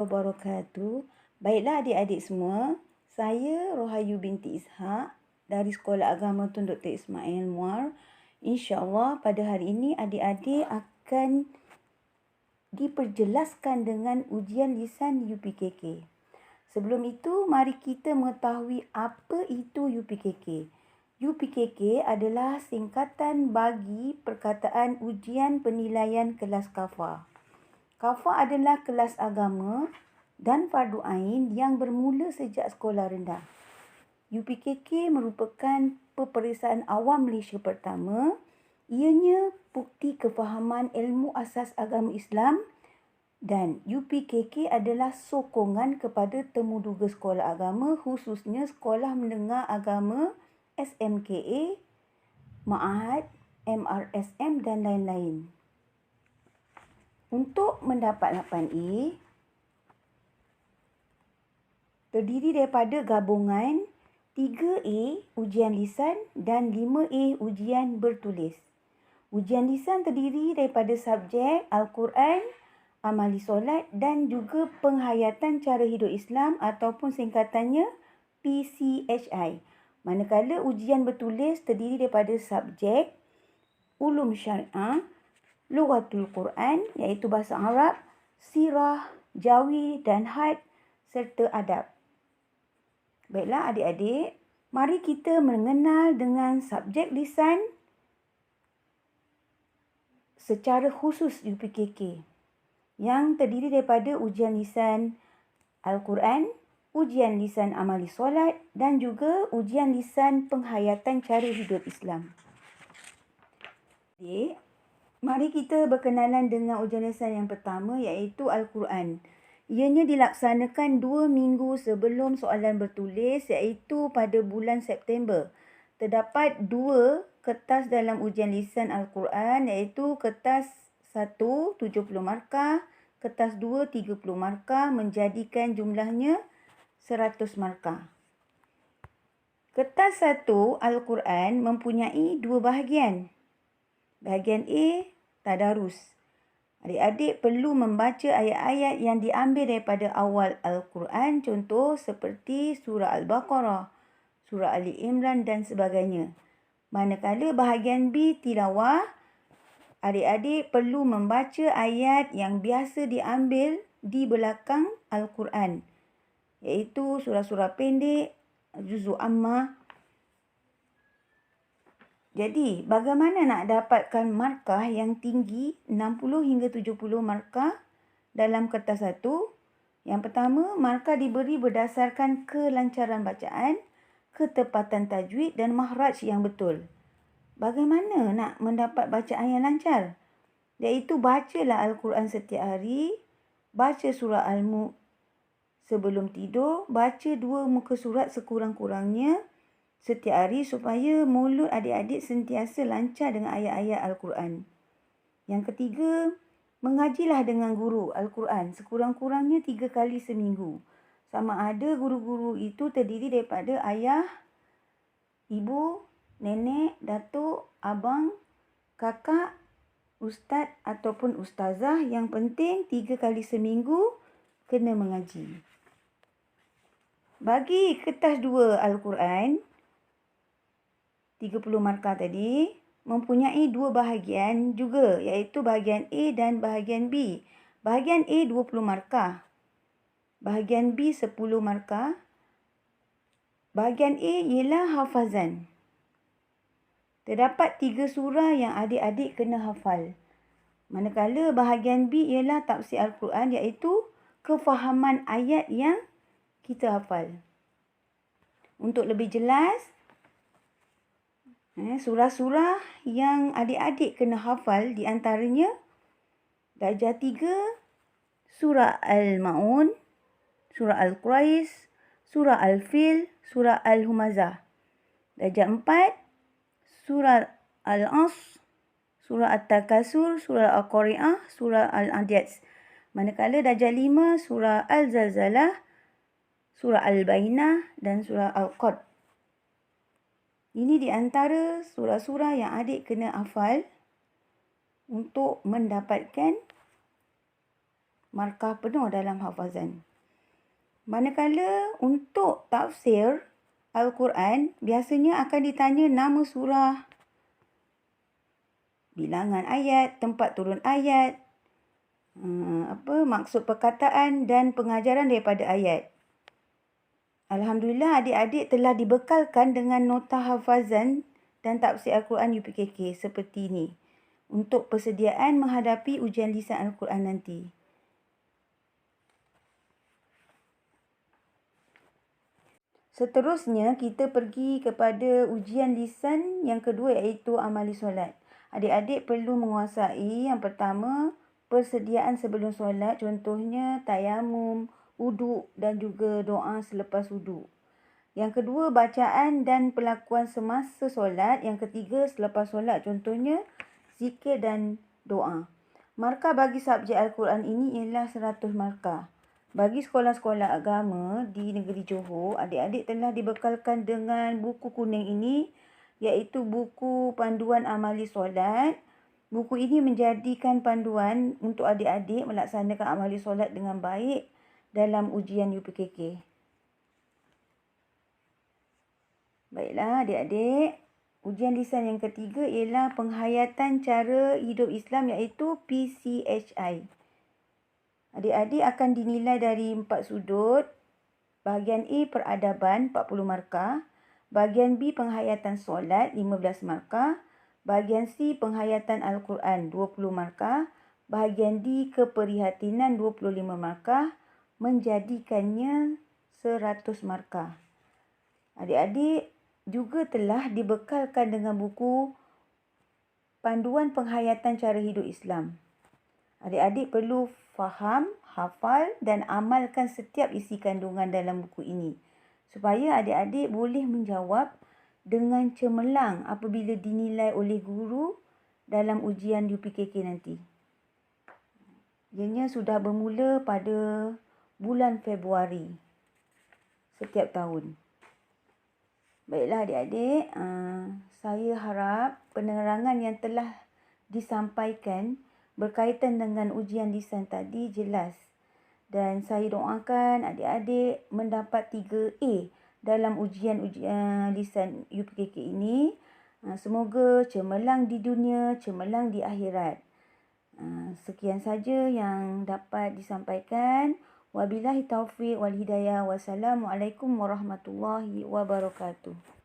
Wabarakatuh. Baiklah adik-adik semua, saya Rohayu binti Ishak dari Sekolah Agama Tun Dr. Ismail Muar. InsyaAllah pada hari ini adik-adik akan diperjelaskan dengan ujian lisan UPKK. Sebelum itu, mari kita mengetahui apa itu UPKK. UPKK adalah singkatan bagi perkataan Ujian Penilaian Kelas KAFA. KAFA adalah kelas agama dan fardu ain yang bermula sejak sekolah rendah. UPKK merupakan peperiksaan awam Malaysia pertama. Ianya bukti kefahaman ilmu asas agama Islam dan UPKK adalah sokongan kepada temuduga sekolah agama khususnya sekolah menengah agama SMKA, Ma'had, MRSM dan lain-lain. Untuk mendapat 8A, terdiri daripada gabungan 3A ujian lisan dan 5A ujian bertulis. Ujian lisan terdiri daripada subjek Al-Quran, amali solat dan juga penghayatan cara hidup Islam ataupun singkatannya PCHI. Manakala ujian bertulis terdiri daripada subjek Ulum Syariah, Lughatul Quran iaitu bahasa Arab, Sirah, Jawi dan Had serta adab. Baiklah adik-adik, mari kita mengenal dengan subjek lisan secara khusus UPKK yang terdiri daripada ujian lisan Al-Quran, ujian lisan amali solat dan juga ujian lisan penghayatan cara hidup Islam. Adik, mari kita berkenalan dengan ujian lisan yang pertama iaitu Al-Quran. Ianya dilaksanakan 2 minggu sebelum soalan bertulis iaitu pada bulan September. Terdapat 2 kertas dalam ujian lisan Al-Quran iaitu kertas 1 70 markah, kertas 2 30 markah menjadikan jumlahnya 100 markah. Kertas 1 Al-Quran mempunyai 2 bahagian. Bahagian A, tadarus. Adik-adik perlu membaca ayat-ayat yang diambil daripada awal Al-Quran, contoh seperti surah Al-Baqarah, surah Ali Imran dan sebagainya. Manakala bahagian B, tilawah, adik-adik perlu membaca ayat yang biasa diambil di belakang Al-Quran, iaitu surah-surah pendek, juzuk ammah. Jadi, bagaimana nak dapatkan markah yang tinggi 60 hingga 70 markah dalam kertas 1? Yang pertama, markah diberi berdasarkan kelancaran bacaan, ketepatan tajwid dan makhraj yang betul. Bagaimana nak mendapat bacaan yang lancar? Iaitu bacalah Al-Quran setiap hari, baca surah Al-Mulk sebelum tidur, baca 2 muka surat sekurang-kurangnya setiap hari supaya mulut adik-adik sentiasa lancar dengan ayat-ayat Al-Quran. Yang ketiga, mengajilah dengan guru Al-Quran sekurang-kurangnya 3 kali seminggu. Sama ada guru-guru itu terdiri daripada ayah, ibu, nenek, datuk, abang, kakak, ustaz ataupun ustazah. Yang penting 3 kali seminggu kena mengaji. Bagi kertas 2 Al-Quran, 30 markah tadi mempunyai 2 bahagian juga iaitu bahagian A dan bahagian B. Bahagian A 20 markah. Bahagian B 10 markah. Bahagian A ialah hafazan. Terdapat 3 surah yang adik-adik kena hafal. Manakala bahagian B ialah tafsir Al-Quran iaitu kefahaman ayat yang kita hafal. Untuk lebih jelas, surah-surah yang adik-adik kena hafal di antaranya darjah 3, surah Al-Ma'un, surah Al-Quraish, surah Al-Fil, surah Al-Humazah. Darjah 4, surah Al-As, surah At-Takasur, surah Al-Qari'ah, surah Al-Adiyat. Manakala darjah 5, surah Al-Zalzalah, surah Al-Bainah dan surah Al-Qad. Ini di antara surah-surah yang adik kena hafal untuk mendapatkan markah penuh dalam hafazan. Manakala untuk tafsir Al-Quran, biasanya akan ditanya nama surah, bilangan ayat, tempat turun ayat, maksud perkataan dan pengajaran daripada ayat. Alhamdulillah, adik-adik telah dibekalkan dengan nota hafazan dan tafsir Al-Quran UPKK seperti ini untuk persediaan menghadapi ujian lisan Al-Quran nanti. Seterusnya, kita pergi kepada ujian lisan yang kedua iaitu amali solat. Adik-adik perlu menguasai yang pertama, persediaan sebelum solat, contohnya tayamum, wuduk dan juga doa selepas wuduk. Yang kedua, bacaan dan perlakuan semasa solat. Yang ketiga, selepas solat, contohnya zikir dan doa. Markah bagi subjek Al-Quran ini ialah 100 markah. Bagi sekolah-sekolah agama di negeri Johor, adik-adik telah dibekalkan dengan buku kuning ini, iaitu buku panduan amali solat. Buku ini menjadikan panduan untuk adik-adik melaksanakan amali solat dengan baik dalam ujian UPKK. Baiklah adik-adik, ujian lisan yang ketiga ialah penghayatan cara hidup Islam iaitu PCHI. Adik-adik akan dinilai dari 4 sudut. Bahagian A, peradaban, 40 markah. Bahagian B, penghayatan solat, 15 markah. Bahagian C, penghayatan Al-Quran, 20 markah. Bahagian D, keprihatinan, 25 markah. Menjadikannya 100 markah. Adik-adik juga telah dibekalkan dengan buku Panduan Penghayatan Cara Hidup Islam. Adik-adik perlu faham, hafal dan amalkan setiap isi kandungan dalam buku ini supaya adik-adik boleh menjawab dengan cemerlang apabila dinilai oleh guru dalam ujian UPKK nanti. Ianya sudah bermula pada bulan Februari setiap tahun. Baiklah adik-adik, saya harap penerangan yang telah disampaikan berkaitan dengan ujian lisan tadi jelas. Dan saya doakan adik-adik mendapat 3A dalam ujian lisan UPKK ini. Semoga cemerlang di dunia, cemerlang di akhirat. Sekian saja yang dapat disampaikan. Wabillahi taufiq wal hidayah. Wassalamualaikum warahmatullahi wabarakatuh.